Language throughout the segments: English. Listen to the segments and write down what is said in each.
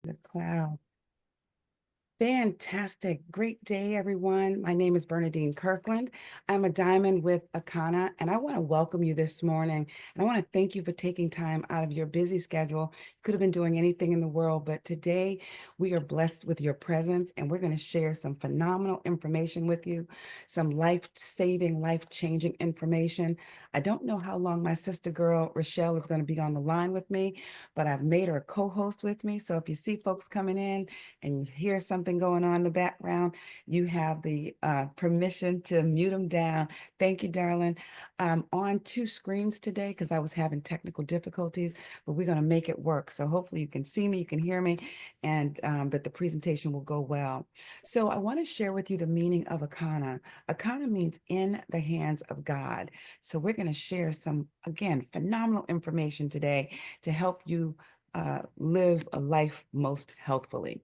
The cloud. Fantastic. Great day, everyone. My name is Bernadine Kirkland. I'm a diamond with Akana, and I want to welcome you this morning. And I want to thank you for taking time out of your busy schedule. Could have been doing anything in the world, but today we are blessed with your presence, and we're going to share some phenomenal information with you, some life-saving, life-changing information. I don't know how long my sister girl, Rochelle, is going to be on the line with me, but I've made her a co-host with me. So if you see folks coming in, and you hear something going on in the background, you have the permission to mute them down. Thank you, darling. I'm on two screens today because I was having technical difficulties, but we're going to make it work. So hopefully you can see me, you can hear me, and that the presentation will go well. So I want to share with you the meaning of Akana. Akana means in the hands of God. So we're going to share some, again, phenomenal information today to help you live a life most healthfully.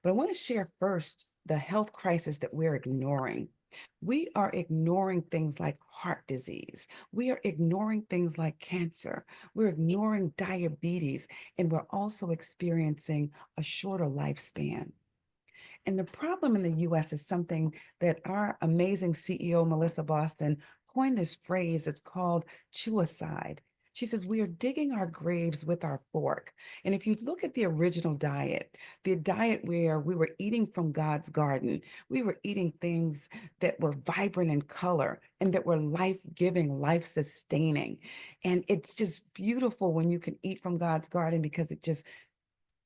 But I want to share first the health crisis that we're ignoring. We are ignoring things like heart disease. We are ignoring things like cancer. We're ignoring diabetes, and we're also experiencing a shorter lifespan. And the problem in the US is something that our amazing CEO, Melissa Boston, coined this phrase. It's called chewicide. She says, we are digging our graves with our fork. And if you look at the original diet, the diet where we were eating from God's garden, we were eating things that were vibrant in color and that were life-giving, life-sustaining. And it's just beautiful when you can eat from God's garden because it just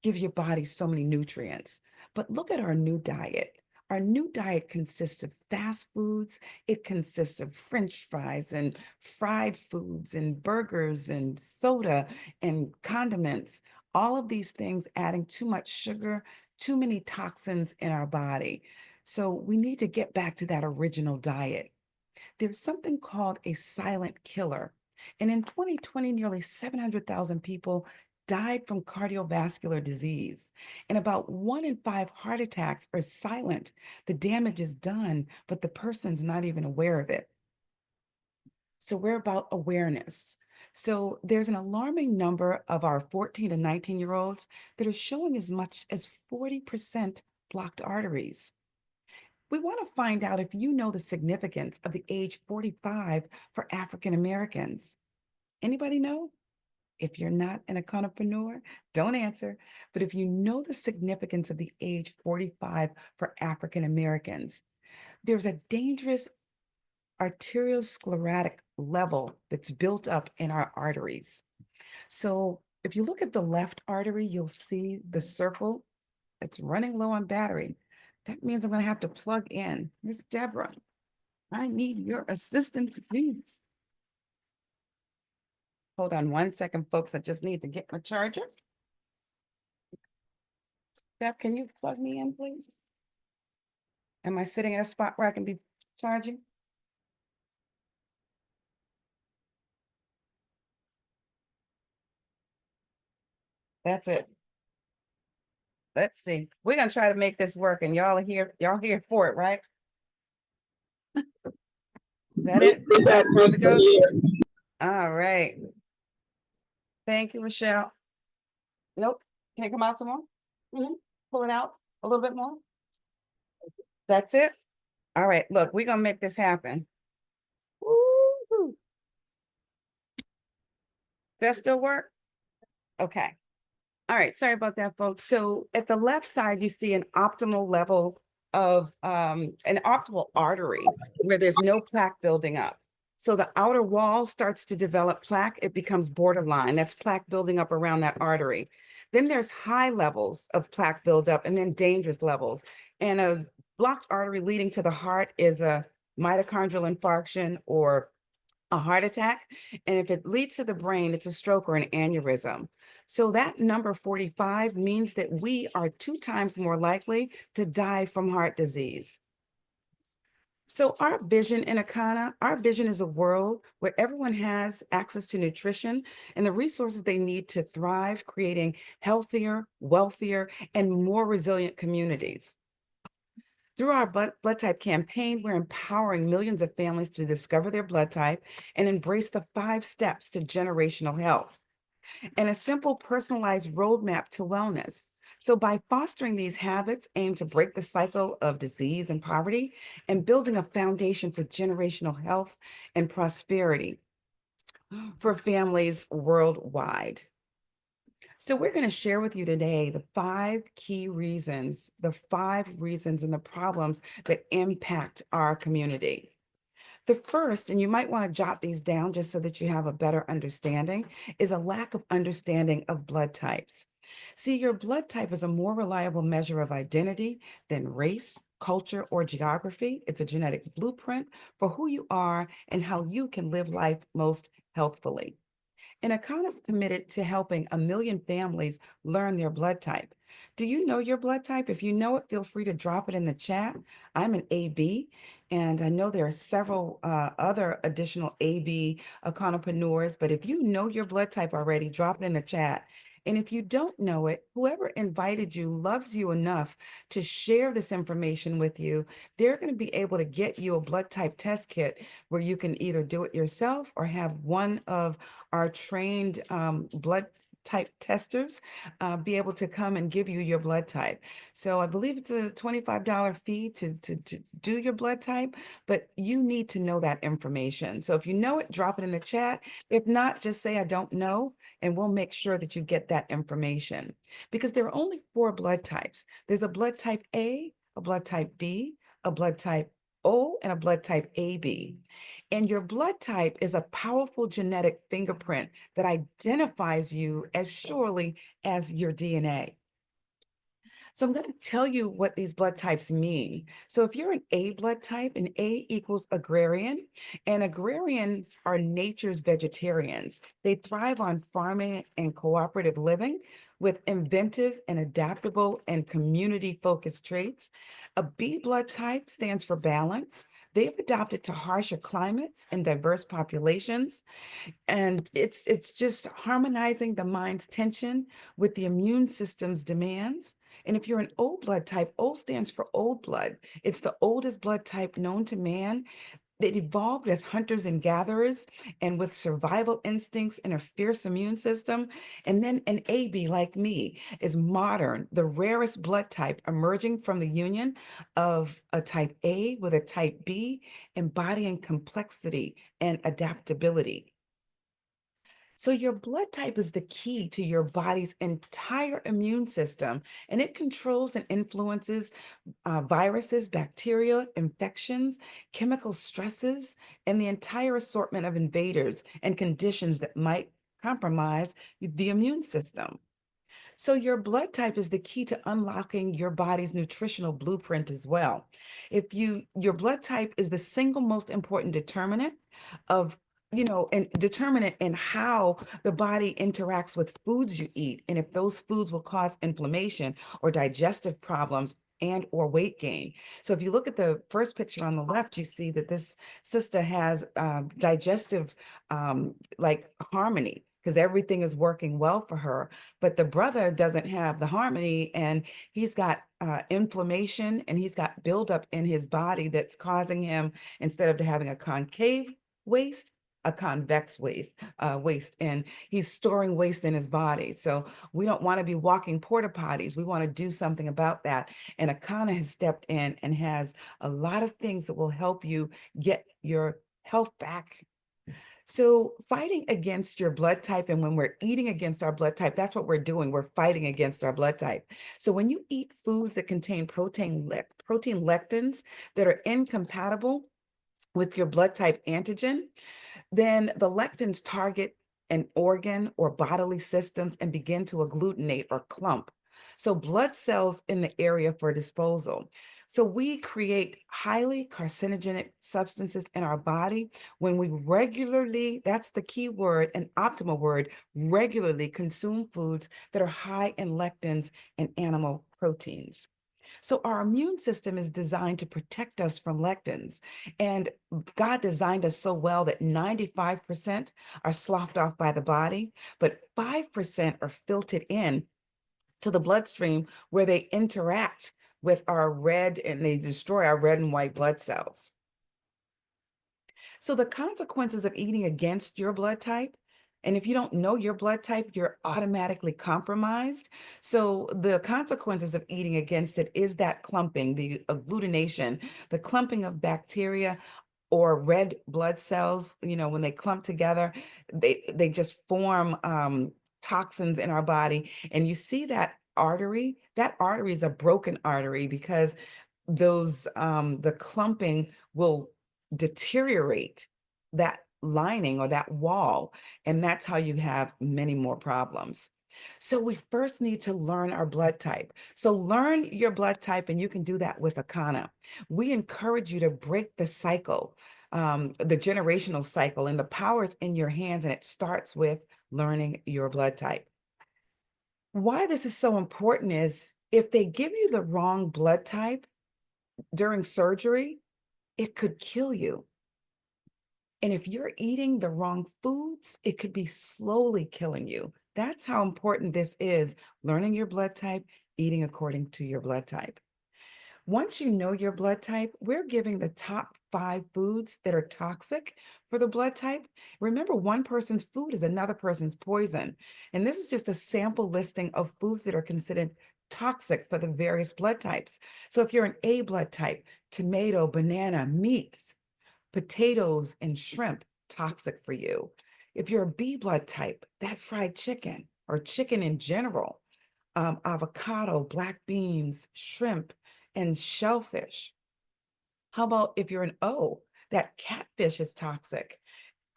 give your body so many nutrients. But look at our new diet. Our new diet consists of fast foods. It consists of French fries and fried foods and burgers and soda and condiments. All of these things adding too much sugar, too many toxins in our body. So we need to get back to that original diet. There's something called a silent killer. And in 2020, nearly 700,000 people died from cardiovascular disease. And about 1 in 5 heart attacks are silent. The damage is done, but the person's not even aware of it. So we're about awareness. So there's an alarming number of our 14 to 19-year-olds that are showing as much as 40% blocked arteries. We want to find out if you know the significance of the age 45 for African Americans. Anybody know? If you're not an entrepreneur, don't answer. But if you know the significance of the age 45 for African Americans, there's a dangerous arteriosclerotic level that's built up in our arteries. So if you look at the left artery, you'll see the circle. It's running low on battery. That means I'm going to have to plug in. Miss Deborah, I need your assistance, please. Hold on 1 second, folks. I just need to get my charger. Deb, can you plug me in, please? Am I sitting in a spot where I can be charging? That's it. Let's see. We're gonna try to make this work, and y'all here for it, right? Is that it? As far as it goes? All right. Thank you, Michelle. Nope. Can it come out some more? Mhm. Pull it out a little bit more. That's it. All right. Look, we're gonna make this happen. Woo-hoo. Does that still work? Okay. All right. Sorry about that, folks. So at the left side, you see an optimal level of an optimal artery where there's no plaque building up. So the outer wall starts to develop plaque. It becomes borderline. That's plaque building up around that artery. Then there's high levels of plaque buildup and then dangerous levels. And a blocked artery leading to the heart is a mitochondrial infarction or a heart attack. And if it leads to the brain, it's a stroke or an aneurysm. So that number 45 means that we are 2 times more likely to die from heart disease. So our vision in Akana, our vision is a world where everyone has access to nutrition and the resources they need to thrive, creating healthier, wealthier, and more resilient communities. Through our blood type campaign, we're empowering millions of families to discover their blood type and embrace the 5 steps to generational health and a simple personalized roadmap to wellness. So, by fostering these habits, aim to break the cycle of disease and poverty and building a foundation for generational health and prosperity for families worldwide. So, we're going to share with you today the 5 reasons and the problems that impact our community. The first, and you might want to jot these down just so that you have a better understanding, is a lack of understanding of blood types. See, your blood type is a more reliable measure of identity than race, culture, or geography. It's a genetic blueprint for who you are and how you can live life most healthfully. And Akana is committed to helping 1 million families learn their blood type. Do you know your blood type? If you know it, feel free to drop it in the chat. I'm an AB, and I know there are several other additional AB Akanapreneurs, but if you know your blood type already, drop it in the chat. And if you don't know it, whoever invited you loves you enough to share this information with you. They're going to be able to get you a blood type test kit where you can either do it yourself or have one of our trained blood type testers be able to come and give you your blood type. So I believe it's a $25 fee to do your blood type, but you need to know that information. So if you know it, drop it in the chat. If not, just say, I don't know, and we'll make sure that you get that information. Because there are only 4 blood types. There's a blood type A blood type B, a blood type O, and a blood type AB. And your blood type is a powerful genetic fingerprint that identifies you as surely as your DNA. So I'm going to tell you what these blood types mean. So if you're an A blood type, an A equals agrarian, and agrarians are nature's vegetarians. They thrive on farming and cooperative living with inventive and adaptable and community-focused traits. A B blood type stands for balance. They've adapted to harsher climates and diverse populations. And it's just harmonizing the mind's tension with the immune system's demands. And if you're an O blood type, O stands for old blood. It's the oldest blood type known to man. It evolved as hunters and gatherers and with survival instincts and a fierce immune system. And then an AB, like me, is modern, the rarest blood type emerging from the union of a type A with a type B, embodying complexity and adaptability. So your blood type is the key to your body's entire immune system, and it controls and influences viruses, bacteria, infections, chemical stresses, and the entire assortment of invaders and conditions that might compromise the immune system. So your blood type is the key to unlocking your body's nutritional blueprint as well. Your blood type is the single most important determinant of, and determinant in how the body interacts with foods you eat, and if those foods will cause inflammation or digestive problems and or weight gain. So if you look at the first picture on the left, you see that this sister has digestive like harmony because everything is working well for her, but the brother doesn't have the harmony, and he's got inflammation, and he's got buildup in his body that's causing him, instead of having a concave waist, a convex waist, and he's storing waste in his body. So we don't want to be walking porta potties. We want to do something about that. And Akana has stepped in and has a lot of things that will help you get your health back. So fighting against your blood type, and when we're eating against our blood type, that's what we're doing. We're fighting against our blood type. So when you eat foods that contain protein lectins that are incompatible with your blood type antigen, then the lectins target an organ or bodily systems and begin to agglutinate or clump. So blood cells in the area for disposal. So we create highly carcinogenic substances in our body when we regularly, that's the key word, an optimal word, regularly consume foods that are high in lectins and animal proteins. So our immune system is designed to protect us from lectins. And God designed us so well that 95% are sloughed off by the body, but 5% are filtered in to the bloodstream where they interact with our red and they destroy our red and white blood cells. So the consequences of eating against your blood type And if you don't know your blood type, you're automatically compromised. So the consequences of eating against it is that clumping, the agglutination, the clumping of bacteria or red blood cells, when they clump together, they just form toxins in our body. And you see that artery is a broken artery because the clumping will deteriorate that lining or that wall, and that's how you have many more problems. So we first need to learn our blood type. So learn your blood type, and you can do that with Akana. We encourage you to break the cycle, the generational cycle, and the power is in your hands, and it starts with learning your blood type. Why this is so important is if they give you the wrong blood type during surgery, it could kill you. And if you're eating the wrong foods, it could be slowly killing you. That's how important this is, learning your blood type, eating according to your blood type. Once you know your blood type, we're giving the top 5 foods that are toxic for the blood type. Remember, one person's food is another person's poison. And this is just a sample listing of foods that are considered toxic for the various blood types. So if you're an A blood type, tomato, banana, meats, potatoes, and shrimp, toxic for you. If you're a B blood type, that fried chicken or chicken in general, avocado, black beans, shrimp, and shellfish. How about if you're an O, that catfish is toxic?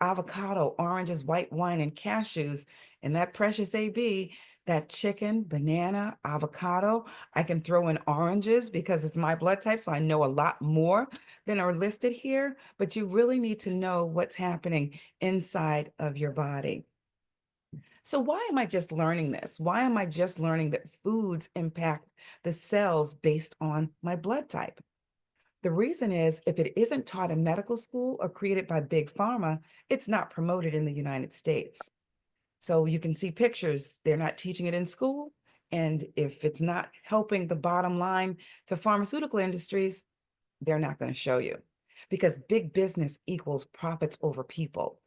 Avocado, oranges, white wine, and cashews, and that precious AB, that chicken, banana, avocado. I can throw in oranges because it's my blood type, so I know a lot more than are listed here, but you really need to know what's happening inside of your body. So why am I just learning this? Why am I just learning that foods impact the cells based on my blood type? The reason is if it isn't taught in medical school or created by big pharma, it's not promoted in the United States. So you can see pictures, they're not teaching it in school. And if it's not helping the bottom line to pharmaceutical industries, they're not going to show you because big business equals profits over people.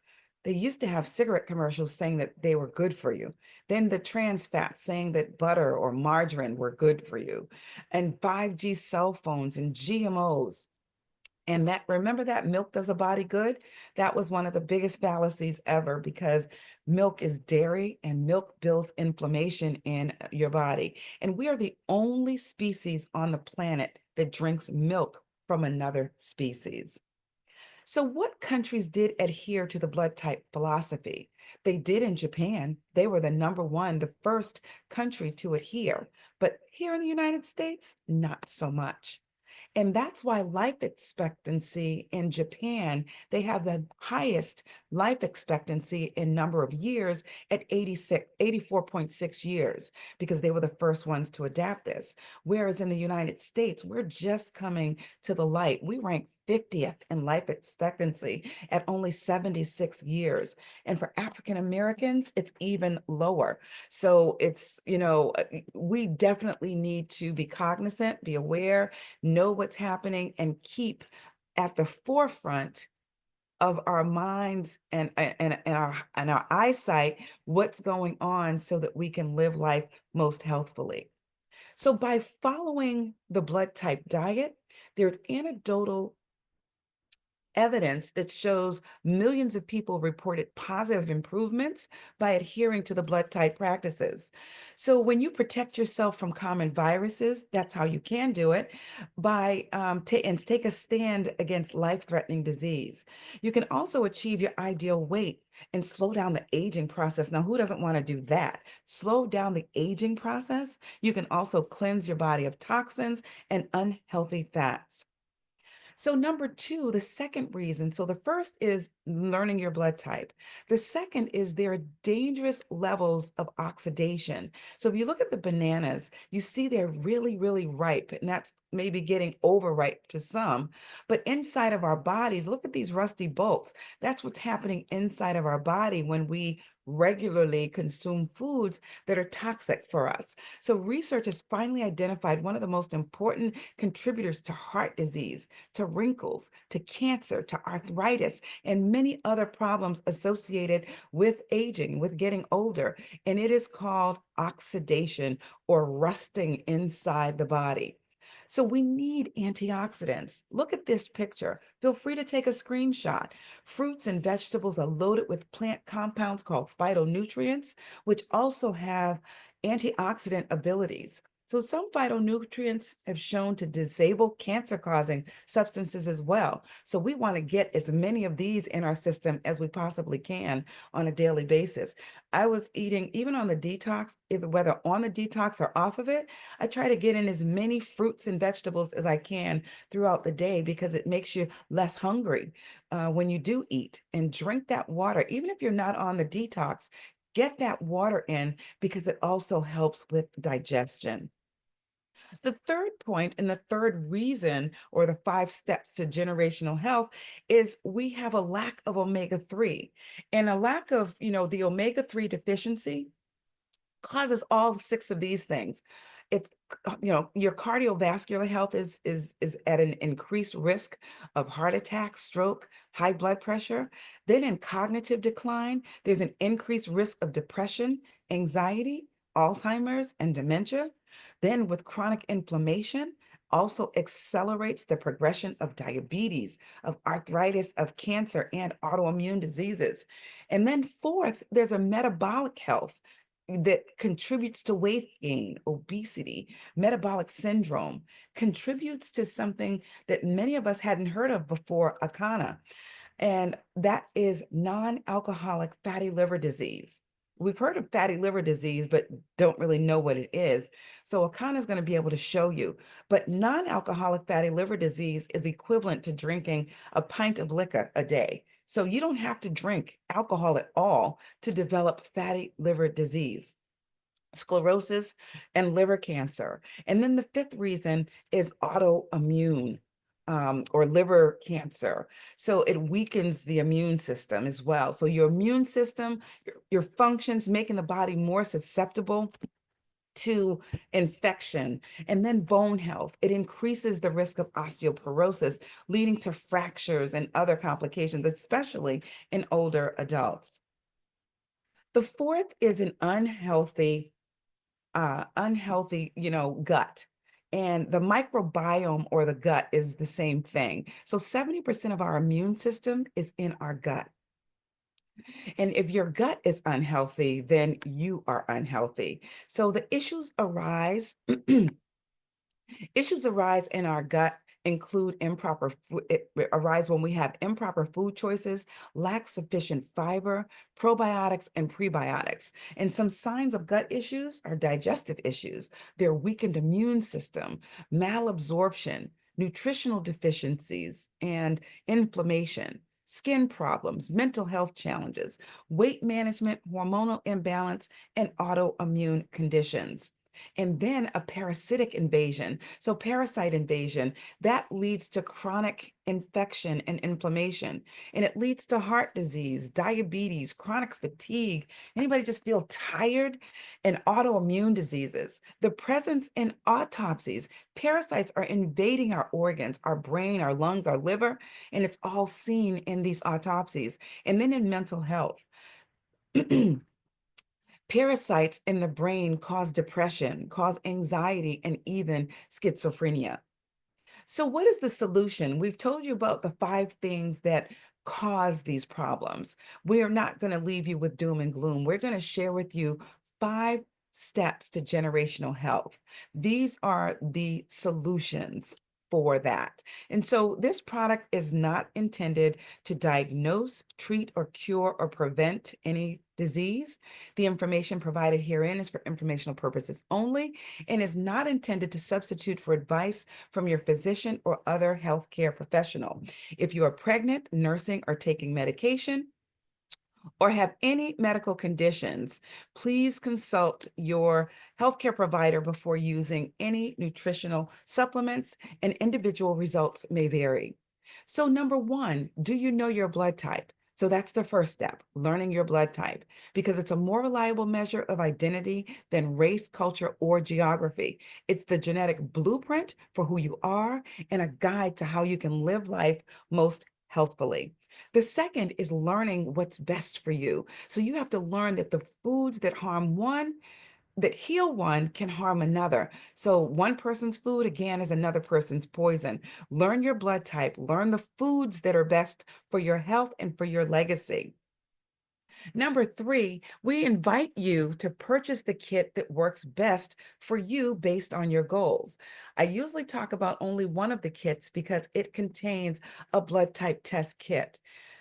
They used to have cigarette commercials saying that they were good for you. Then the trans fats saying that butter or margarine were good for you. And 5G cell phones and GMOs. And that, remember that milk does a body good? That was one of the biggest fallacies ever because milk is dairy and milk builds inflammation in your body. And we are the only species on the planet that drinks milk from another species. So, what countries did adhere to the blood type philosophy? They did in Japan. They were the number one, the first country to adhere. But here in the United States, not so much. And that's why life expectancy in Japan, they have the highest life expectancy in number of years at 84.6 years, because they were the first ones to adapt this. Whereas in the United States, we're just coming to the light. We rank 50th in life expectancy at only 76 years. And for African Americans, it's even lower. So we definitely need to be cognizant, be aware, know what's happening, and keep at the forefront of our minds and our eyesight what's going on so that we can live life most healthfully. So by following the blood type diet, there's anecdotal evidence that shows millions of people reported positive improvements by adhering to the blood type practices. So when you protect yourself from common viruses, that's how you can do it, by take a stand against life-threatening disease. You can also achieve your ideal weight and slow down the aging process. Now, who doesn't want to do that? Slow down the aging process. You can also cleanse your body of toxins and unhealthy fats. So number two, the second reason, so the first is learning your blood type. The second is there are dangerous levels of oxidation. So if you look at the bananas, you see they're really, really ripe, and that's maybe getting overripe to some. But inside of our bodies, look at these rusty bolts. That's what's happening inside of our body when we regularly consume foods that are toxic for us. So research has finally identified one of the most important contributors to heart disease, to wrinkles, to cancer, to arthritis, and many other problems associated with aging, with getting older, and it is called oxidation or rusting inside the body. So we need antioxidants. Look at this picture. Feel free to take a screenshot. Fruits and vegetables are loaded with plant compounds called phytonutrients, which also have antioxidant abilities. So some phytonutrients have shown to disable cancer-causing substances as well. So we want to get as many of these in our system as we possibly can on a daily basis. I was eating, even on the detox, either whether on the detox or off of it, I try to get in as many fruits and vegetables as I can throughout the day because it makes you less hungry when you do eat. And drink that water. Even if you're not on the detox, get that water in because it also helps with digestion. The third point and the third reason, or the 5 steps to generational health, is we have a lack of omega-3, and a lack of, the omega-3 deficiency causes all 6 of these things. It's, your cardiovascular health is at an increased risk of heart attack, stroke, high blood pressure. Then in cognitive decline, there's an increased risk of depression, anxiety, Alzheimer's, and dementia. Then with chronic inflammation, also accelerates the progression of diabetes, of arthritis, of cancer, and autoimmune diseases. And then fourth, there's a metabolic health that contributes to weight gain, obesity, metabolic syndrome, contributes to something that many of us hadn't heard of before, Akana, and that is non-alcoholic fatty liver disease. We've heard of fatty liver disease, but don't really know what it is. So Akana is going to be able to show you. But non-alcoholic fatty liver disease is equivalent to drinking a pint of liquor a day. So you don't have to drink alcohol at all to develop fatty liver disease, sclerosis, and liver cancer. And then the fifth reason is autoimmune. Or liver cancer. So it weakens the immune system as well. So your immune system, your functions, making the body more susceptible to infection. And then bone health. It increases the risk of osteoporosis, leading to fractures and other complications, especially in older adults. The fourth is an unhealthy, gut. And the microbiome or the gut is the same thing. So 70% of our immune system is in our gut. And if your gut is unhealthy, then you are unhealthy. So the issues arise Issues arise in our gut include improper food, arise when we have improper food choices, lack sufficient fiber, probiotics, and prebiotics. And some signs of gut issues are digestive issues, their weakened immune system, malabsorption, nutritional deficiencies, and inflammation, skin problems, mental health challenges, weight management, hormonal imbalance, and autoimmune conditions. And then a parasitic invasion. So parasite invasion, that leads to chronic infection and inflammation. And it leads to heart disease, diabetes, chronic fatigue. Anybody just feel tired? And autoimmune diseases. The presence in autopsies. Parasites are invading our organs, our brain, our lungs, our liver, and it's all seen in these autopsies. And then in mental health. Parasites in the brain cause depression, cause anxiety, and even schizophrenia. So what is the solution? We've told you about the 5 things that cause these problems. We are not going to leave you with doom and gloom. We're going to share with you 5 steps to generational health. These are the solutions for that. And so this product is not intended to diagnose, treat, or cure or prevent any disease. The information provided herein is for informational purposes only and is not intended to substitute for advice from your physician or other healthcare professional. If you are pregnant, nursing, or taking medication, or have any medical conditions, please consult your healthcare provider before using any nutritional supplements, and individual results may vary. So number 1, do you know your blood type? So that's the first step, learning your blood type, because it's a more reliable measure of identity than race, culture, or geography. It's the genetic blueprint for who you are and a guide to how you can live life most healthfully. The second is learning what's best for you. So you have to learn that the foods that harm one, that heal one, can harm another. So one person's food, again, is another person's poison. Learn your blood type, learn the foods that are best for your health and for your legacy. Number three, we invite you to purchase the kit that works best for you based on your goals. I usually talk about only one of the kits because it contains a blood type test kit.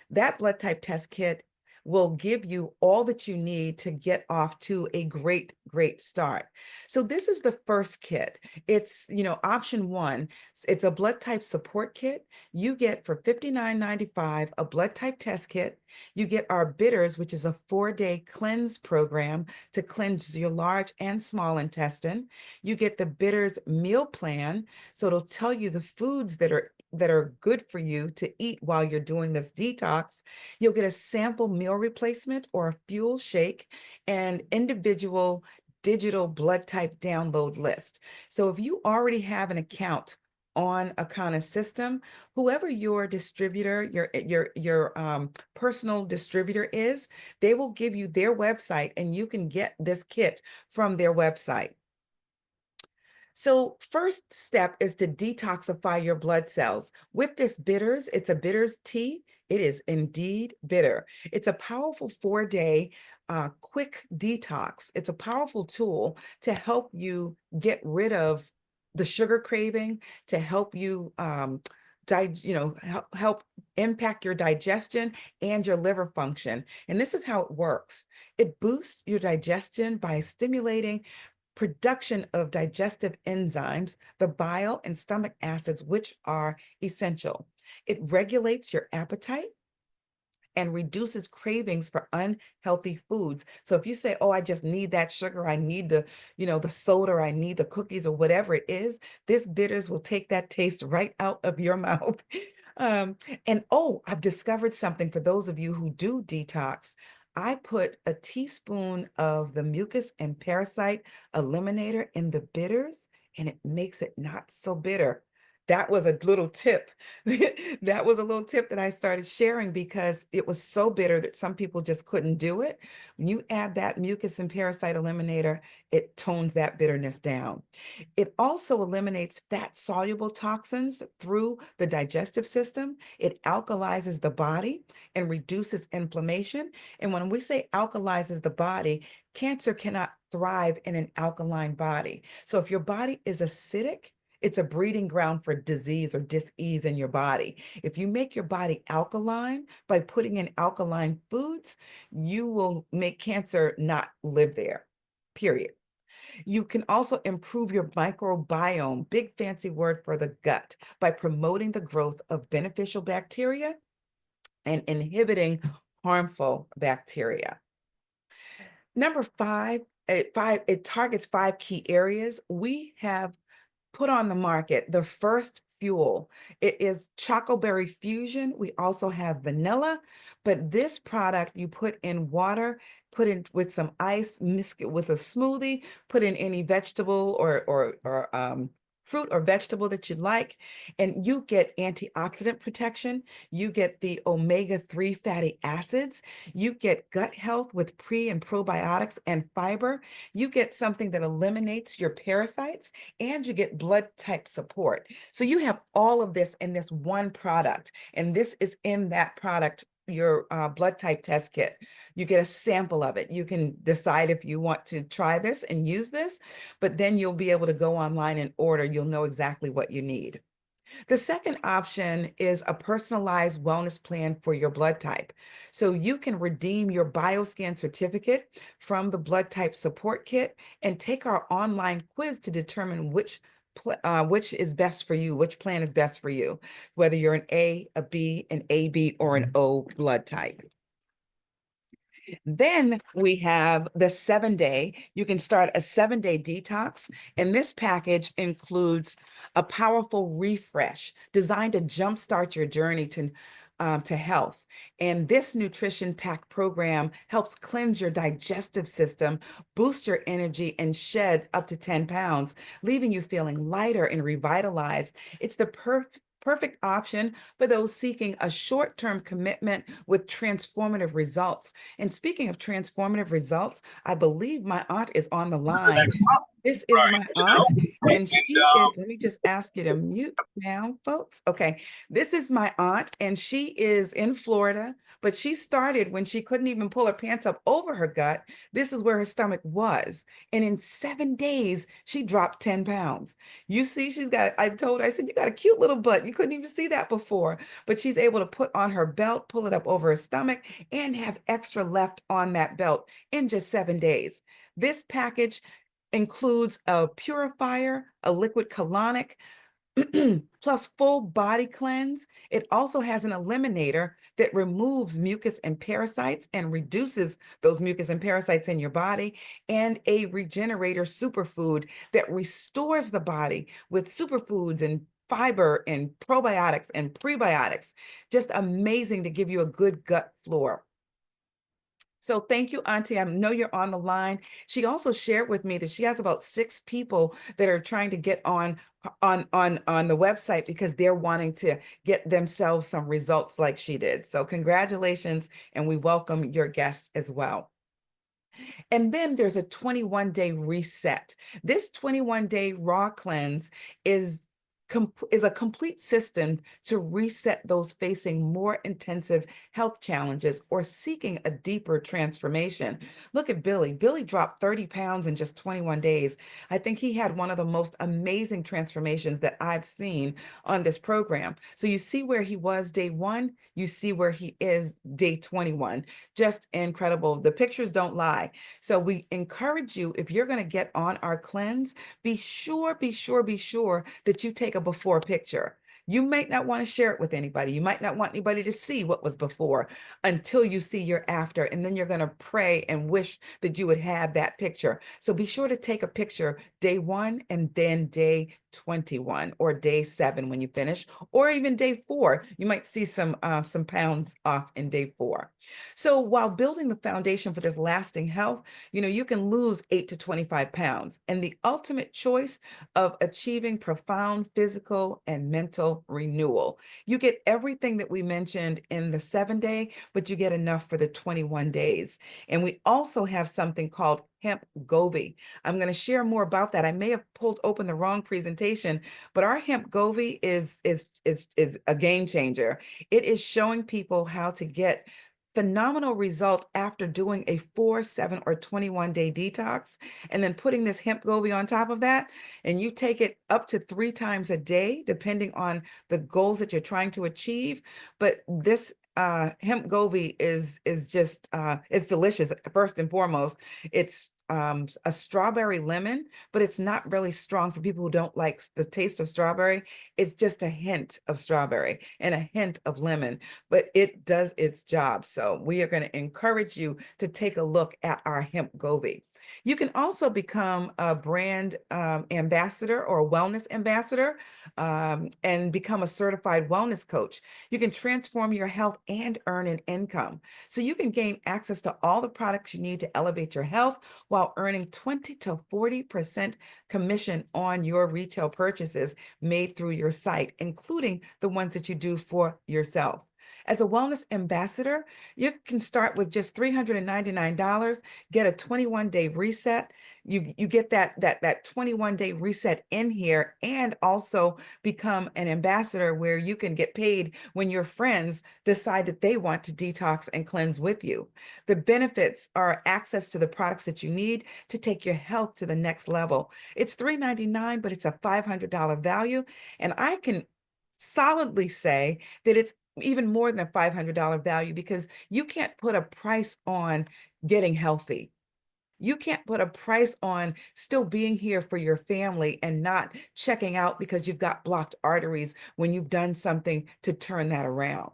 That blood type test kit will give you all that you need to get off to a great start. So this is the first kit. It's, option one. It's a blood type support kit. You get for $59.95 a blood type test kit. You get our bitters, which is a 4-day cleanse program to cleanse your large and small intestine. You get the bitters meal plan, so it'll tell you the foods that are good for you to eat while you're doing this detox. You'll get a sample meal replacement or a fuel shake and individual digital blood type download list. So if you already have an account on Akana system, whoever your distributor, your personal distributor is, they will give you their website and you can get this kit from their website. So first step is to detoxify your blood cells. With this bitters, it's a bitters tea. It is indeed bitter. It's a powerful 4-day quick detox. It's a powerful tool to help you get rid of the sugar craving, to help you help impact your digestion and your liver function. And this is how it works. It boosts your digestion by stimulating production of digestive enzymes, the bile and stomach acids, which are essential. It regulates your appetite and reduces cravings for unhealthy foods. So if you say, oh, I just need that sugar, I need the soda, I need the cookies or whatever it is, this bitters will take that taste right out of your mouth. And oh, I've discovered something for those of you who do detox. I put a teaspoon of the mucus and parasite eliminator in the bitters, and it makes it not so bitter. That was a little tip. That was a little tip that I started sharing because it was so bitter that some people just couldn't do it. When you add that mucus and parasite eliminator, it tones that bitterness down. It also eliminates fat-soluble toxins through the digestive system. It alkalizes the body and reduces inflammation. And when we say alkalizes the body, cancer cannot thrive in an alkaline body. So if your body is acidic, it's a breeding ground for disease or dis-ease in your body. If you make your body alkaline by putting in alkaline foods, you will make cancer not live there, period. You can also improve your microbiome, big fancy word for the gut, by promoting the growth of beneficial bacteria and inhibiting harmful bacteria. Number five, it targets 5 key areas. We have put on the market the first fuel. It is Chocoberry Fusion. We also have vanilla, but this product you put in water, put in with some ice, mix it with a smoothie, put in any vegetable or fruit or vegetable that you like, and you get antioxidant protection. You get the omega-3 fatty acids. You get gut health with pre and probiotics and fiber. You get something that eliminates your parasites, and you get blood type support. So you have all of this in this one product, and this is in that product, your blood type test kit. You get a sample of it. You can decide if you want to try this and use this, but then you'll be able to go online and order. You'll know exactly what you need. The second option is a personalized wellness plan for your blood type. So you can redeem your BioScan certificate from the blood type support kit and take our online quiz to determine which is best for you, which plan is best for you, whether you're an A, a B, an AB, or an O blood type. Then we have the 7-day. You can start a 7-day detox, and this package includes a powerful refresh designed to jumpstart your journey to health. And this nutrition pack program helps cleanse your digestive system, boost your energy, and shed up to 10 pounds, leaving you feeling lighter and revitalized. It's the perfect option for those seeking a short-term commitment with transformative results. And speaking of transformative results, I believe my aunt is on the line. Next up, This is my aunt, and and she is, let me just ask you to mute now, folks. Okay, this is my aunt, and she is in Florida, but she started when she couldn't even pull her pants up over her gut. This is where her stomach was. And in 7 days, she dropped 10 pounds. You see, I told her, I said, you got a cute little butt. You couldn't even see that before, but she's able to put on her belt, pull it up over her stomach, and have extra left on that belt in just 7 days. This package includes a purifier, a liquid colonic, plus full body cleanse. It also has an eliminator that removes mucus and parasites and reduces those mucus and parasites in your body, and a regenerator superfood that restores the body with superfoods and fiber and probiotics and prebiotics. Just amazing to give you a good gut flora. So thank you, Auntie. I know you're on the line. She also shared with me that she has about 6 people that are trying to get on the website because they're wanting to get themselves some results like she did. So congratulations, and we welcome your guests as well. And then there's a 21-day reset. This 21-day raw cleanse is is a complete system to reset those facing more intensive health challenges or seeking a deeper transformation. Look at Billy. Billy dropped 30 pounds in just 21 days. I think he had one of the most amazing transformations that I've seen on this program. So you see where he was day 1, you see where he is day 21. Just incredible. The pictures don't lie. So we encourage you, if you're going to get on our cleanse, be sure that you take a before picture. You might not want to share it with anybody. You might not want anybody to see what was before until you see your after. And then you're going to pray and wish that you would have that picture. So be sure to take a picture day 1 and then day 21 or day 7 when you finish, or even day 4. You might see some pounds off in day 4. So while building the foundation for this lasting health, you can lose 8 to 25 pounds. And the ultimate choice of achieving profound physical and mental renewal. You get everything that we mentioned in the 7-day, but you get enough for the 21 days. And we also have something called Hemp Govee. I'm going to share more about that. I may have pulled open the wrong presentation, but our Hemp Govee is a game changer. It is showing people how to get phenomenal results after doing a 4, 7, or 21-day detox, and then putting this Hemp Govee on top of that. And you take it up to 3 times a day, depending on the goals that you're trying to achieve. But this Hemp Govee is just it's delicious. First and foremost, it's a strawberry lemon, but it's not really strong for people who don't like the taste of strawberry. It's just a hint of strawberry and a hint of lemon, but it does its job. So we are going to encourage you to take a look at our Hemp Govee. You can also become a brand ambassador or a wellness ambassador, and become a certified wellness coach. You can transform your health and earn an income. So you can gain access to all the products you need to elevate your health while earning 20 to 40% commission on your retail purchases made through your site, including the ones that you do for yourself. As a wellness ambassador, you can start with just $399, get a 21-day reset. You get that 21-day reset in here, and also become an ambassador where you can get paid when your friends decide that they want to detox and cleanse with you. The benefits are access to the products that you need to take your health to the next level. It's $399, but it's a $500 value, and I can solidly say that it's even more than a $500 value, because you can't put a price on getting healthy. You can't put a price on still being here for your family and not checking out because you've got blocked arteries when you've done something to turn that around.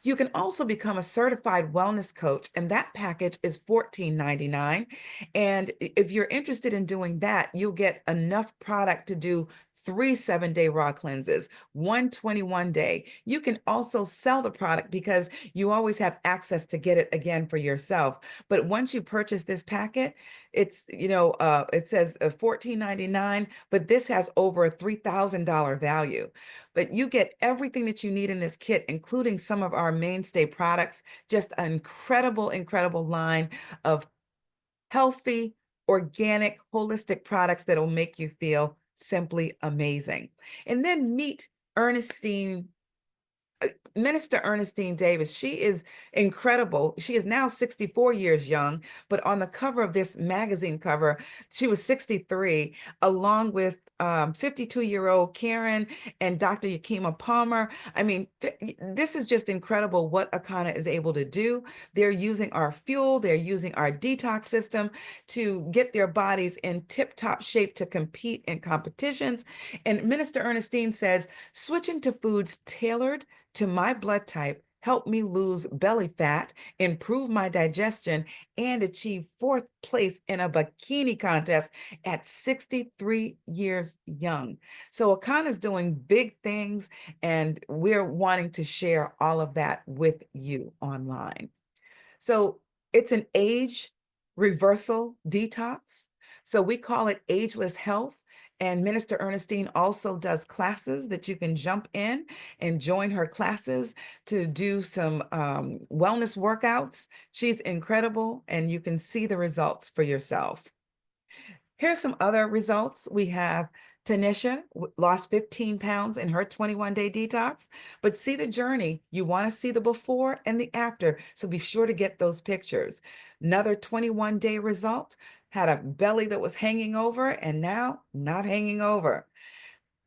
You can also become a certified wellness coach, and that package is $14.99. And if you're interested in doing that, you'll get enough product to do 3 7-day raw cleanses, 1 21-day. You can also sell the product because you always have access to get it again for yourself. But once you purchase this packet, It's, it says $14.99, but this has over a $3,000 value. But you get everything that you need in this kit, including some of our mainstay products, just an incredible, incredible line of healthy, organic, holistic products that will make you feel simply amazing. And then meet Ernestine Minister Ernestine Davis. She is incredible. She is now 64 years young, but on the cover of this magazine cover, she was 63, along with 52-year-old Karen and Dr. Yakima Palmer. I mean, this is just incredible what Akana is able to do. They're using our fuel, they're using our detox system to get their bodies in tip-top shape to compete in competitions. And Minister Ernestine says, switching to foods tailored to my blood type helped me lose belly fat, improve my digestion, and achieve fourth place in a bikini contest at 63 years young. So Akana is doing big things, and we're wanting to share all of that with you online. So it's an age reversal detox. So we call it ageless health. And Minister Ernestine also does classes that you can jump in and join her classes to do some wellness workouts. She's incredible, and you can see the results for yourself. Here's some other results. We have Tanisha lost 15 pounds in her 21-day detox, but see the journey. You want to see the before and the after, so be sure to get those pictures. Another 21-day result, had a belly that was hanging over and now not hanging over.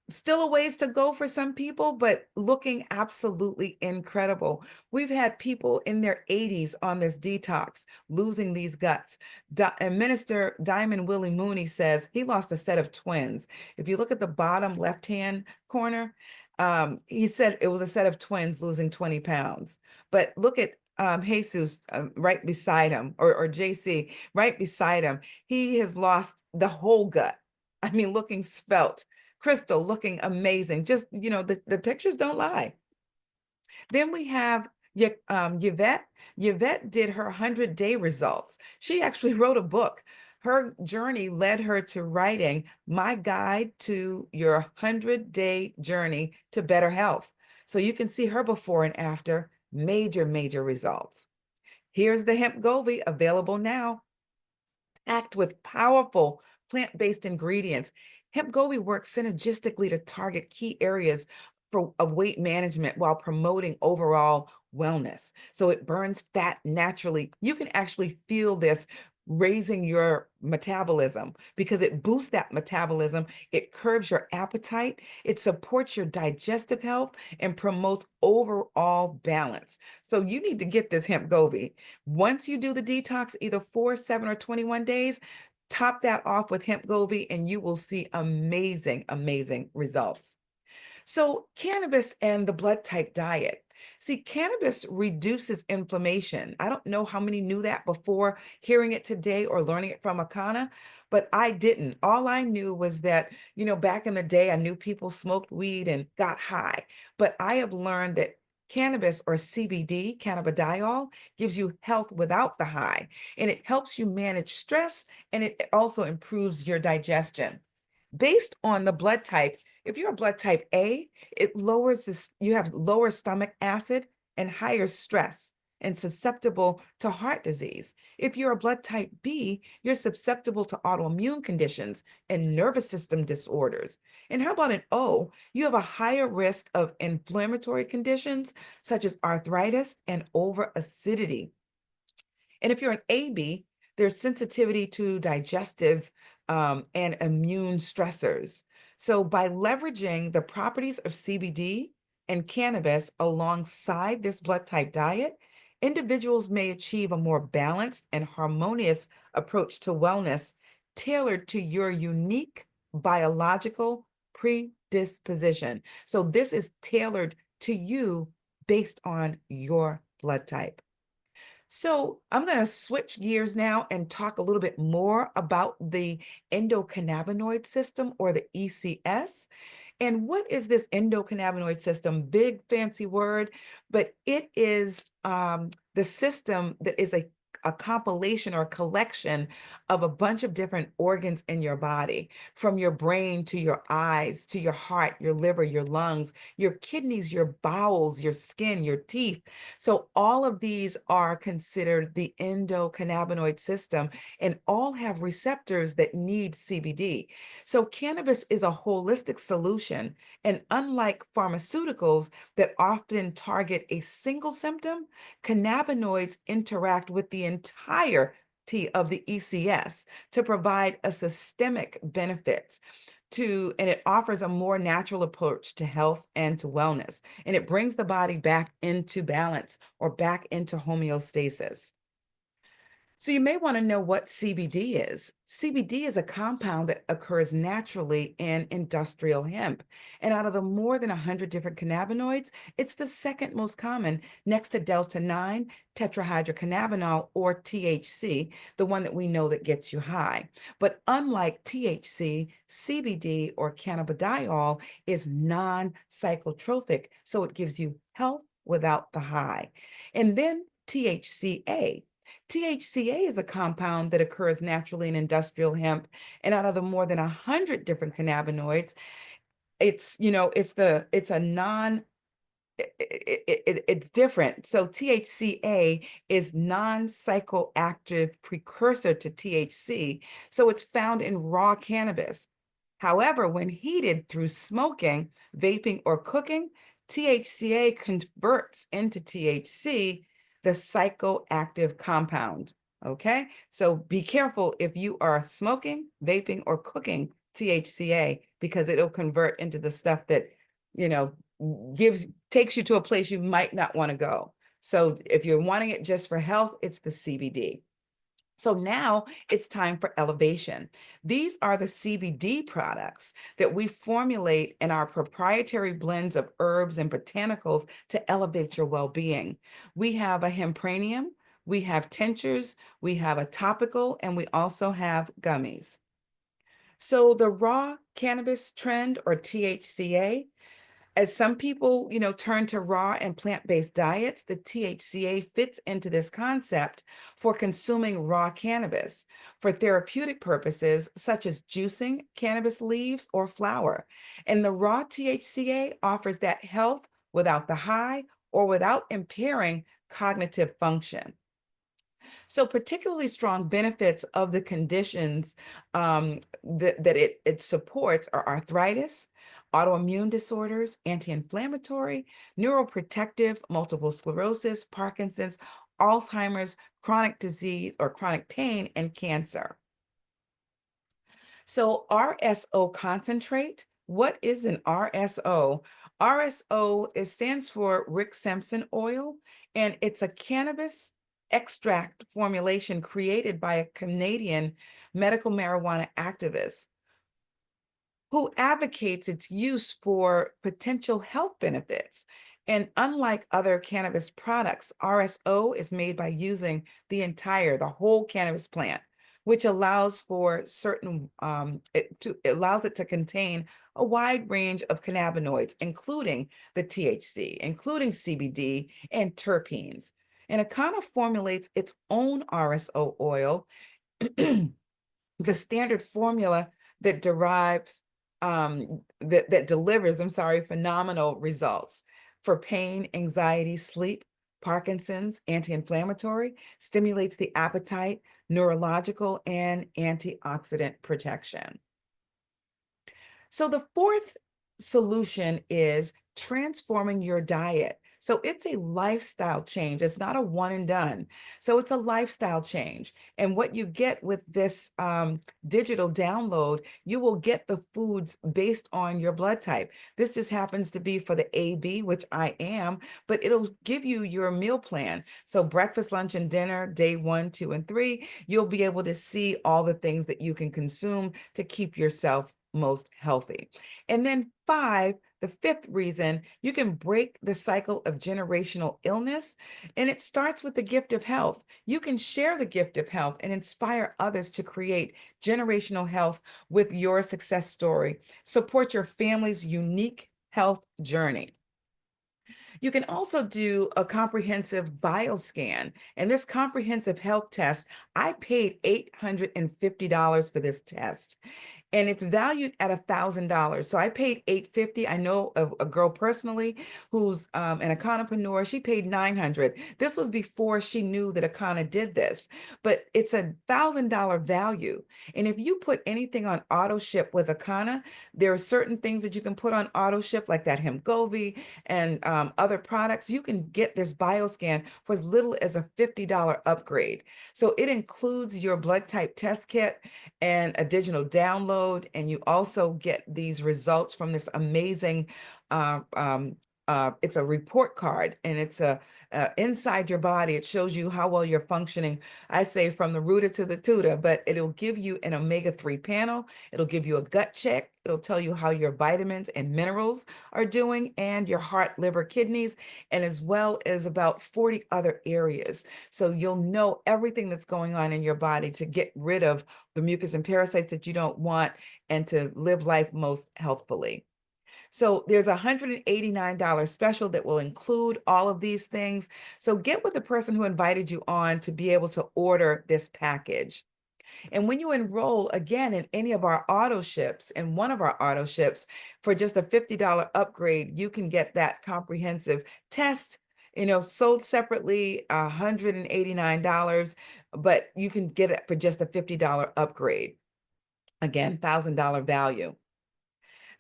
Still a ways to go for some people, but looking absolutely incredible. We've had people in their 80s on this detox, losing these guts. And Minister Diamond Willie Mooney says he lost a set of twins. If you look at the bottom left-hand corner, he said it was a set of twins losing 20 pounds. But look at Jesus right beside him, or JC right beside him. He has lost the whole gut. I mean, looking svelte. Crystal looking amazing. Just, the pictures don't lie. Then we have Yvette. Yvette did her 100-day results. She actually wrote a book. Her journey led her to writing My Guide to Your 100-Day Journey to Better Health. So you can see her before and after, major, major results. Here's the hemp Govi, available now, packed with powerful plant-based ingredients. Hemp Govi works synergistically to target key areas of weight management while promoting overall wellness. So it burns fat naturally. You can actually feel this raising your metabolism because it boosts that metabolism. It curbs your appetite. It supports your digestive health and promotes overall balance. So you need to get this Hemp Govi. Once you do the detox, either 4, 7, or 21 days, top that off with Hemp Govi and you will see amazing, amazing results. So cannabis and the blood type diet. See, cannabis reduces inflammation. I don't know how many knew that before hearing it today or learning it from Akana, but I didn't. All I knew was that, back in the day, I knew people smoked weed and got high. But I have learned that cannabis, or CBD, cannabidiol, gives you health without the high, and it helps you manage stress, and it also improves your digestion. Based on the blood type, if you're a blood type A, it lowers this, you have lower stomach acid and higher stress and susceptible to heart disease. If you're a blood type B, you're susceptible to autoimmune conditions and nervous system disorders. And how about an O? You have a higher risk of inflammatory conditions such as arthritis and over-acidity. And if you're an AB, there's sensitivity to digestive and immune stressors. So by leveraging the properties of CBD and cannabis alongside this blood type diet, individuals may achieve a more balanced and harmonious approach to wellness tailored to your unique biological predisposition. So this is tailored to you based on your blood type. So I'm going to switch gears now and talk a little bit more about the endocannabinoid system, or the ECS. And what is this endocannabinoid system? Big fancy word, but it is the system that is a a compilation or a collection of a bunch of different organs in your body, from your brain to your eyes, to your heart, your liver, your lungs, your kidneys, your bowels, your skin, your teeth. So all of these are considered the endocannabinoid system and all have receptors that need CBD. So cannabis is a holistic solution, and unlike pharmaceuticals that often target a single symptom, cannabinoids interact with the entirety of the ECS to provide a systemic benefits and it offers a more natural approach to health and to wellness, and it brings the body back into balance or back into homeostasis. So you may want to know what CBD is. CBD is a compound that occurs naturally in industrial hemp. And out of the more than 100 different cannabinoids, it's the second most common next to delta 9 tetrahydrocannabinol, or THC, the one that we know that gets you high. But unlike THC, CBD or cannabidiol is non-psychotropic, so it gives you health without the high. And then THCA. THCA is a compound that occurs naturally in industrial hemp, and out of the more than 100 different cannabinoids, it's a non it's different. So THCA is non-psychoactive precursor to THC, so it's found in raw cannabis. However, when heated through smoking, vaping, or cooking, THCA converts into THC, the psychoactive compound. Okay, so be careful if you are smoking, vaping, or cooking THCA, because it'll convert into the stuff that, you know, takes you to a place you might not want to go. So if you're wanting it just for health, it's the CBD. So now it's time for elevation. These are the CBD products that we formulate in our proprietary blends of herbs and botanicals to elevate your well-being. We have a hempranium, we have tinctures, we have a topical, and we also have gummies. So the raw cannabis trend, or THCA, as some people, turn to raw and plant-based diets, the THCA fits into this concept for consuming raw cannabis for therapeutic purposes, such as juicing cannabis leaves or flower. And the raw THCA offers that health without the high or without impairing cognitive function. So particularly strong benefits of the conditions that it supports are arthritis, autoimmune disorders, anti-inflammatory, neuroprotective, multiple sclerosis, Parkinson's, Alzheimer's, chronic disease or chronic pain, and cancer. So RSO concentrate, what is an RSO? RSO, it stands for Rick Simpson oil, and it's a cannabis extract formulation created by a Canadian medical marijuana activist who advocates its use for potential health benefits. And unlike other cannabis products, RSO is made by using the whole cannabis plant, which allows for it allows it to contain a wide range of cannabinoids, including the THC, including CBD and terpenes. And Akana formulates its own RSO oil, the standard formula that derives that delivers, phenomenal results for pain, anxiety, sleep, Parkinson's, anti-inflammatory, stimulates the appetite, neurological, and antioxidant protection. So the fourth solution is transforming your diet. So it's a lifestyle change. It's not a one and done. So it's a lifestyle change. And what you get with this digital download, you will get the foods based on your blood type. This just happens to be for the AB, which I am, but it'll give you your meal plan. So breakfast, lunch, and dinner, day 1, 2, and 3, you'll be able to see all the things that you can consume to keep yourself most healthy. And then 5, the fifth reason, you can break the cycle of generational illness, and it starts with the gift of health. You can share the gift of health and inspire others to create generational health with your success story. Support your family's unique health journey. You can also do a comprehensive bioscan. And this comprehensive health test, I paid $850 for this test. And it's valued at $1,000. So I paid $850. I know a girl personally who's an economopreneur. She paid $900. This was before she knew that Akana did this, but it's $1,000 value. And if you put anything on auto ship with Akana, there are certain things that you can put on auto ship, like that Hemgovy and other products. You can get this bioscan for as little as a $50 upgrade. So it includes your blood type test kit and a digital download, and you also get these results from this amazing uh, um, it's a report card, and it's inside your body. It shows you how well you're functioning. I say from the rooter to the tutor, but it'll give you an omega-3 panel. It'll give you a gut check. It'll tell you how your vitamins and minerals are doing, and your heart, liver, kidneys, and as well as about 40 other areas. So you'll know everything that's going on in your body to get rid of the mucus and parasites that you don't want, and to live life most healthfully. So there's a $189 special that will include all of these things. So get with the person who invited you on to be able to order this package. And when you enroll again in any of our auto ships, in one of our auto ships, for just a $50 upgrade, you can get that comprehensive test, sold separately, $189, but you can get it for just a $50 upgrade. Again, $1,000 value.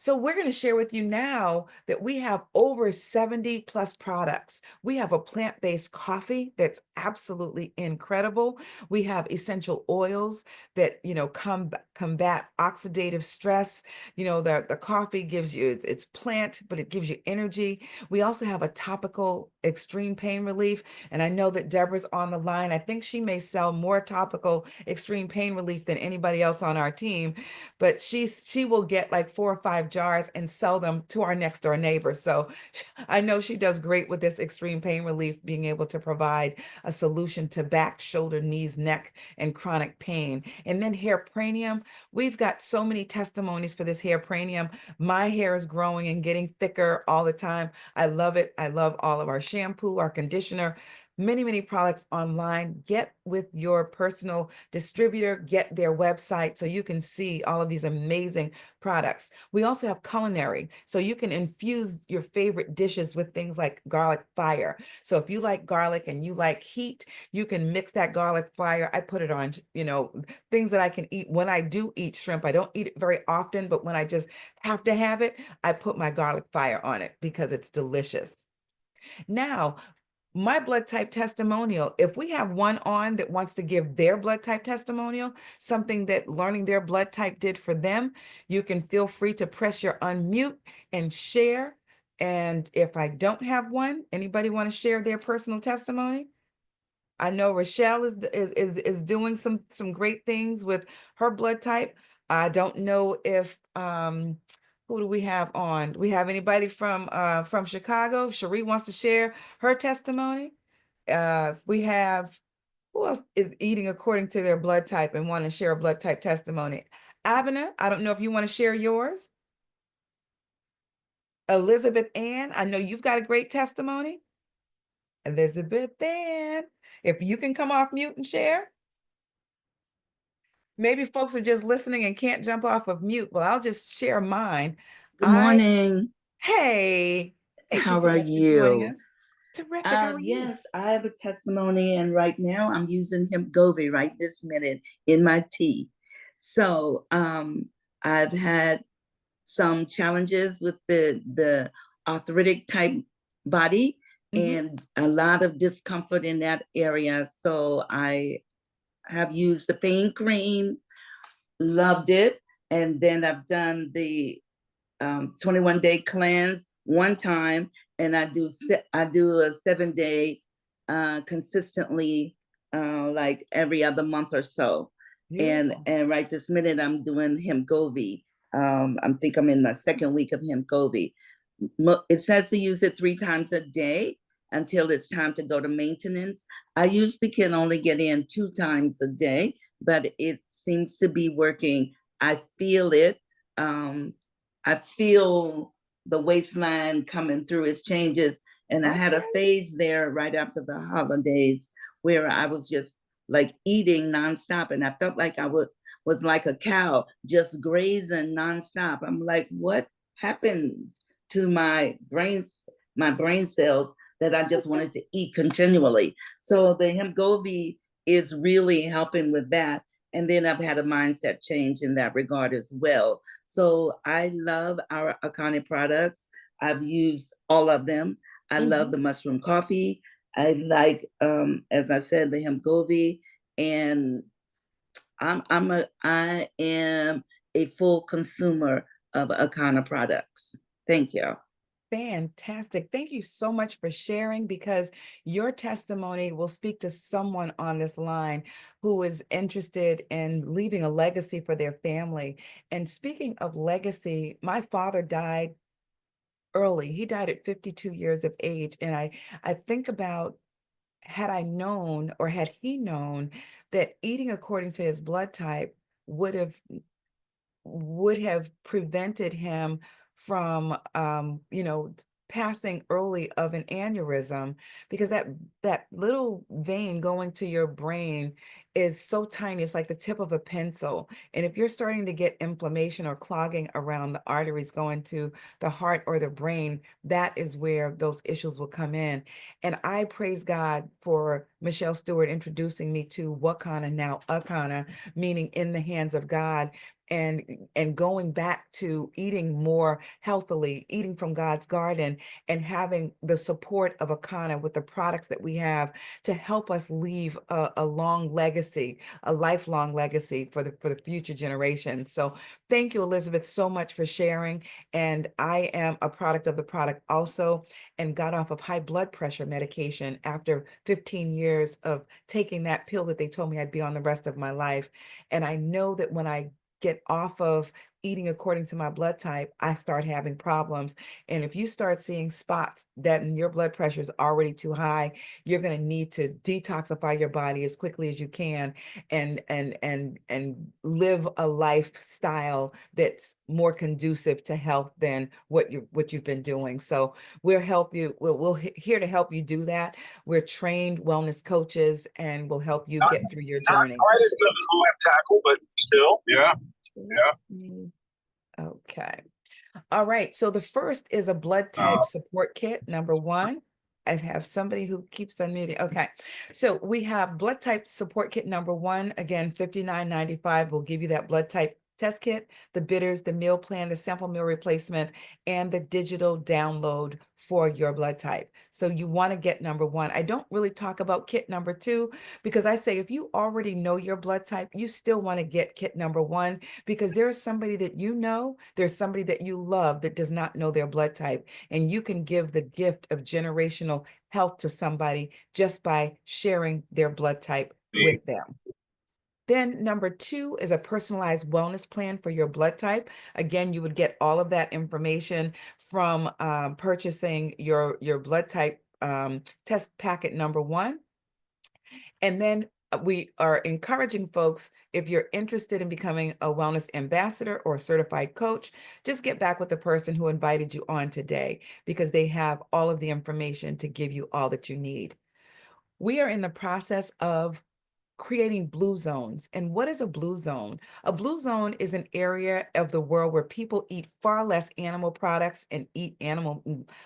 So we're going to share with you now that we have over 70 plus products. We have a plant-based coffee that's absolutely incredible. We have essential oils that, combat oxidative stress. The coffee gives you, it's plant, but it gives you energy. We also have a topical extreme pain relief. And I know that Deborah's on the line. I think she may sell more topical extreme pain relief than anybody else on our team, but she will get like 4 or 5 jars and sell them to our next door neighbor. So I know she does great with this extreme pain relief, being able to provide a solution to back, shoulder, knees, neck, and chronic pain. And then hair pranium. We've got so many testimonies for this hair pranium. My hair is growing and getting thicker all the time. I love it. I love all of our shampoo, our conditioner, many, many products online. Get with your personal distributor, get their website so you can see all of these amazing products. We also have culinary, so you can infuse your favorite dishes with things like garlic fire. So if you like garlic and you like heat, you can mix that garlic fire. I put it on, things that I can eat when I do eat shrimp. I don't eat it very often, but when I just have to have it, I put my garlic fire on it because it's delicious. Now, my blood type testimonial, if we have one on that wants to give their blood type testimonial, something that learning their blood type did for them, you can feel free to press your unmute and share. And if I don't have one, anybody want to share their personal testimony? I know Rochelle is doing some great things with her blood type. I don't know if who do we have on? Do we have anybody from Chicago? Cherie wants to share her testimony. We have, who else is eating according to their blood type and want to share a blood type testimony? Abner, I don't know if you want to share yours. Elizabeth Ann, I know you've got a great testimony. Elizabeth Ann, if you can come off mute and share. Maybe folks are just listening and can't jump off of mute. Well, I'll just share mine. Good morning. Hey, thank you How so are much for joining you? us. Terrific. How are you? Yes, I have a testimony, and right now I'm using Hemgovy right this minute in my tea. So I've had some challenges with the arthritic type body and a lot of discomfort in that area. So I have used the pain cream, loved it, and then I've done the 21-day cleanse one time, and I do a 7-day consistently, like every other month or so. Beautiful. And right this minute I'm doing Hemgovy. I think I'm in my second week of Hemgovy. It says to use it 3 times a day until it's time to go to maintenance. I usually can only get in 2 times a day, but it seems to be working. I feel it. I feel the waistline coming through its changes, And I had a Okay. phase there right after the holidays where I was just like eating nonstop. And I felt like was like a cow just grazing nonstop. I'm like, what happened to my brain cells that I just wanted to eat continually? So the hemp is really helping with that. And then I've had a mindset change in that regard as well. So I love our Akane products. I've used all of them. I love Mhm. the mushroom coffee. I like, as I said, the hemp govi, and I am a full consumer of Akana products. Thank you. Fantastic. Thank you so much for sharing because your testimony will speak to someone on this line who is interested in leaving a legacy for their family. And speaking of legacy, my father died early. He died at 52 years of age. And I think about had I known or had he known that eating according to his blood type would have prevented him from passing early of an aneurysm, because that little vein going to your brain is so tiny, it's like the tip of a pencil. And if you're starting to get inflammation or clogging around the arteries going to the heart or the brain, that is where those issues will come in. And I praise God for Michelle Stewart introducing me to Wakana, now Akana, meaning in the hands of God, and going back to eating more healthily, eating from God's garden, and having the support of Akana with the products that we have to help us leave a long legacy, a lifelong legacy for the future generations. So thank you, Elizabeth, so much for sharing. And I am a product of the product also, and got off of high blood pressure medication after 15 years of taking that pill that they told me I'd be on the rest of my life. And I know that when I get off of eating according to my blood type, I start having problems. And if you start seeing spots that your blood pressure is already too high, you're going to need to detoxify your body as quickly as you can, and live a lifestyle that's more conducive to health than what you've been doing. So we'll help you. We're here to help you do that. We're trained wellness coaches, and we'll help you Not get through your not journey. quite as good as left tackle, but still, yeah, Let yeah. me- Okay. All right. So the first is a blood type support kit, number one. I have somebody who keeps unmuting. Okay. So we have blood type support kit number one. Again, $59.95 will give you that blood type test kit, the bitters, the meal plan, the sample meal replacement, and the digital download for your blood type. So you want to get number one. I don't really talk about kit number two because I say if you already know your blood type, you still want to get kit number one, because there is somebody that you know, there's somebody that you love that does not know their blood type, and you can give the gift of generational health to somebody just by sharing their blood type with them. Then number two is a personalized wellness plan for your blood type. Again, you would get all of that information from purchasing your blood type test packet number one. And then we are encouraging folks, if you're interested in becoming a wellness ambassador or a certified coach, just get back with the person who invited you on today, because they have all of the information to give you all that you need. We are in the process of creating blue zones. And what is a blue zone? A blue zone is an area of the world where people eat far less animal products and eat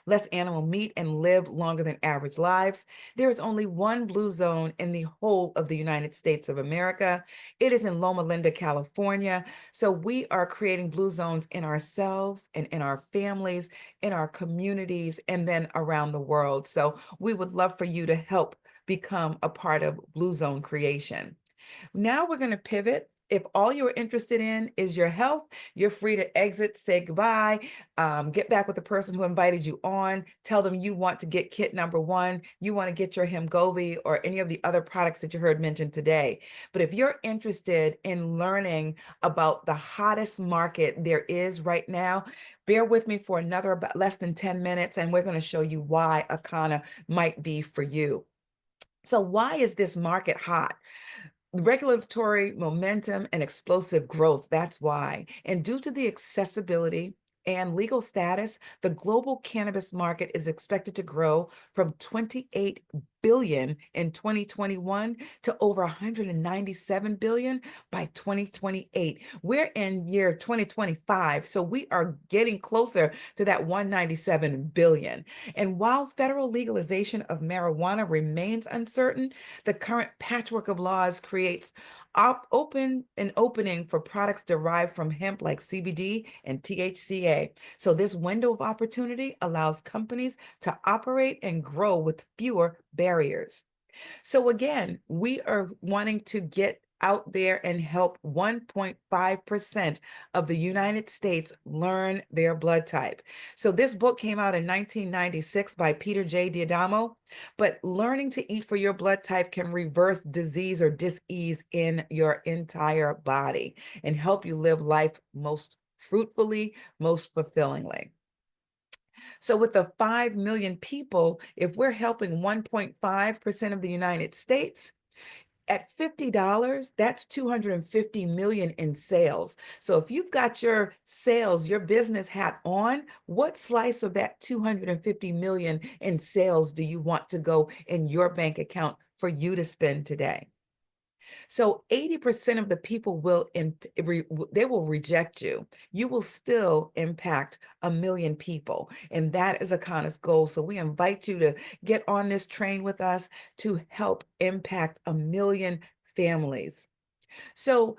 less animal meat and live longer than average lives. There is only one blue zone in the whole of the United States of America. It is in Loma Linda, California. So we are creating blue zones in ourselves and in our families, in our communities, and then around the world. So we would love for you to help become a part of Blue Zone creation. Now we're going to pivot. If all you're interested in is your health, you're free to exit, say goodbye, get back with the person who invited you on, tell them you want to get kit number one, you want to get your Hemgovi or any of the other products that you heard mentioned today. But if you're interested in learning about the hottest market there is right now, bear with me for another about less than 10 minutes, and we're going to show you why Akana might be for you. So why is this market hot? Regulatory momentum and explosive growth. That's why. And due to the accessibility, and legal status, the global cannabis market is expected to grow from 28 billion in 2021 to over 197 billion by 2028. We're in year 2025, so we are getting closer to that 197 billion. And while federal legalization of marijuana remains uncertain, the current patchwork of laws creates an opening for products derived from hemp like CBD and THCA. So this window of opportunity allows companies to operate and grow with fewer barriers. So again, we are wanting to get out there and help 1.5% of the United States learn their blood type. So this book came out in 1996 by Peter J. Diadamo, but learning to eat for your blood type can reverse disease or dis-ease in your entire body and help you live life most fruitfully, most fulfillingly. So with the 5 million people, if we're helping 1.5% of the United States, at $50, that's 250 million in sales. So if you've got your sales, your business hat on, what slice of that 250 million in sales do you want to go in your bank account for you to spend today? So 80% of the people they will reject you. You will still impact a million people. And that is Akana's goal. So we invite you to get on this train with us to help impact a million families. So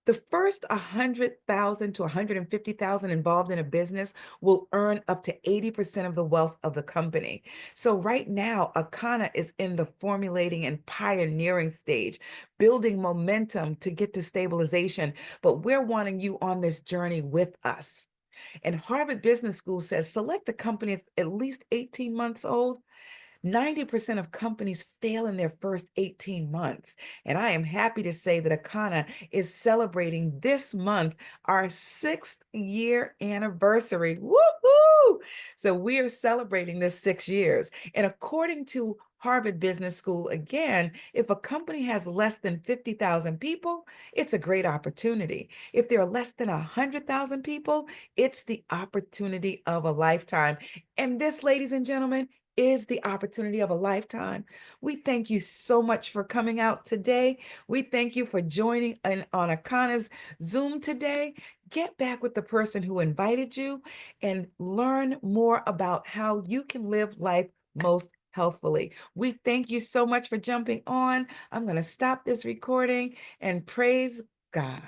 the first 100,000 to 150,000 involved in a business will earn up to 80% of the wealth of the company. So right now, Akana is in the formulating and pioneering stage, building momentum to get to stabilization, but we're wanting you on this journey with us. And Harvard Business School says select a company that's at least 18 months old. 90% of companies fail in their first 18 months. And I am happy to say that Akana is celebrating this month our 6th-year anniversary. Woohoo! So we are celebrating this 6 years. And according to Harvard Business School, again, if a company has less than 50,000 people, it's a great opportunity. If there are less than 100,000 people, it's the opportunity of a lifetime. And this, ladies and gentlemen, is the opportunity of a lifetime. We thank you so much for coming out today. We thank you for joining on Akana's Zoom today. Get back with the person who invited you and learn more about how you can live life most healthfully. We thank you so much for jumping on. I'm going to stop this recording and praise God.